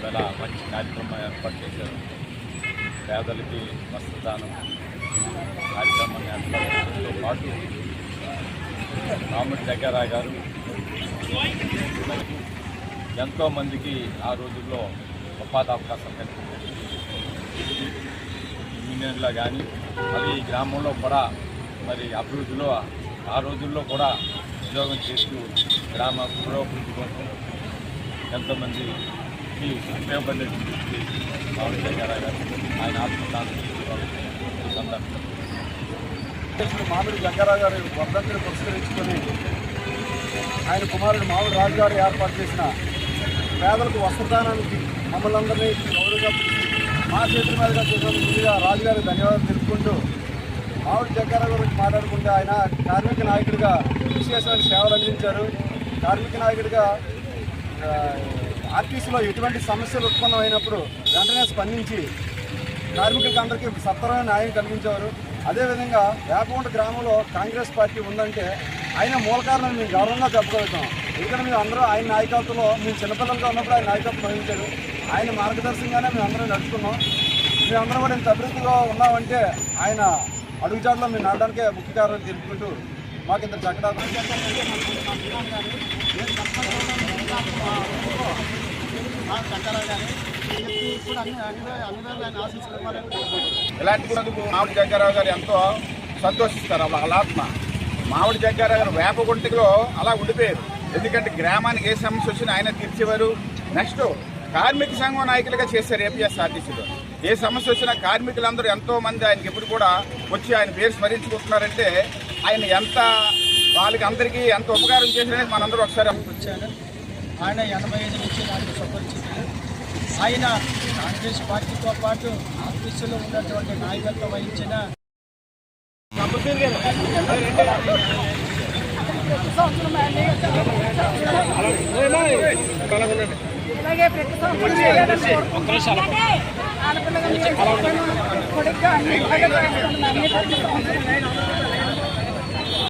ఇవాళ మంచి కార్యక్రమం ఏర్పాటు చేశారు. పేదలకి వస్త్రదానం కార్యక్రమాన్ని ఏర్పాటు చేయడంతో పాటు మామిడి జగ్గారావు గారు ఎంతోమందికి ఆ రోజుల్లో ఉపాధి అవకాశం కల్పించారు. యూనియన్లో కానీ మరి ఈ గ్రామంలో కూడా మరి అభివృద్ధిలో ఆ రోజుల్లో కూడా ఉద్యోగం చేస్తూ గ్రామ పురోభివృద్ధి కోసం ఎంతోమందికి ఉపయోగపడేటువంటి మామిడి జగ్గారావు గారు ఆయన ఆత్మశాంతి సందర్భం మామిడి జగ్గారావు గారి వర్ధంతిని పురస్కరించుకొని ఆయన కుమారుడు మామిడి రాజు గారు ఏర్పాటు చేసిన పేదలకు వస్త్రదానానికి మమ్మల్ని అందరినీ గౌరవంగా మా చేతుల మీదుగా చేసినందుకు ముందుగా రాజుగారికి ధన్యవాదాలు తెలుపుకుంటూ మామిడి జగ్గారావు గురించి మాట్లాడుకుంటే ఆయన కార్మిక నాయకుడిగా విశేషమైన సేవలు అందించారు. కార్మిక నాయకుడిగా ఆర్టీసీలో ఎటువంటి సమస్యలు ఉత్పన్నమైనప్పుడు వెంటనే స్పందించి కార్మికులకు అందరికీ సత్వరమైన న్యాయం కలిగించేవారు. అదేవిధంగా వేపగుంట గ్రామంలో కాంగ్రెస్ పార్టీ ఉందంటే ఆయన మూల కారణం మేము గౌరవంగా చెప్పుకోగలుగుతాం. ఎందుకంటే మేము అందరూ ఆయన నాయకత్వంలో మేము చిన్నపిల్లలుగా ఉన్నప్పుడు ఆయన నాయకత్వం వహించారు. ఆయన మార్గదర్శకంగానే మేము అందరం నడుచుకున్నాం. మేమందరం కూడా ఇంత అభివృద్ధిగా ఉన్నామంటే ఆయన అడుగుజాడలో మేము నడడానికే ముఖ్య కారణం తెలుపుకుంటూ మాకు ఇంత చక్కడా ఇలాంటి మామిడి జగ్గారావు గారు ఎంతో సంతోషిస్తారు. వాళ్ళ ఆత్మ మామిడి జగ్గారావు గారు వేపగుంటలో అలా ఉండిపోయారు. ఎందుకంటే గ్రామానికి ఏ సమస్య వచ్చినా ఆయన తీర్చేవారు. నెక్స్ట్ కార్మిక సంఘం నాయకులుగా చేశారు ఏపీఎస్ఆర్టీసీలో. ఏ సమస్య వచ్చినా కార్మికులందరూ ఎంతోమంది ఆయనకి ఎప్పుడు కూడా వచ్చి ఆయన పేరు స్మరించుకుంటున్నారంటే ఆయన ఎంత వాళ్ళకి అందరికీ ఎంత ఉపకారం చేశారనేది మనందరూ ఒకసారి వచ్చారు. ఆయన 85 నుంచి నాకు సుపరిచితులు. ఆయన కాంగ్రెస్ పార్టీతో పాటు ఆర్టీసీలో ఉన్నటువంటి నాయకత్వం వహించిన ఇలాగే ప్రతి సంవత్సరం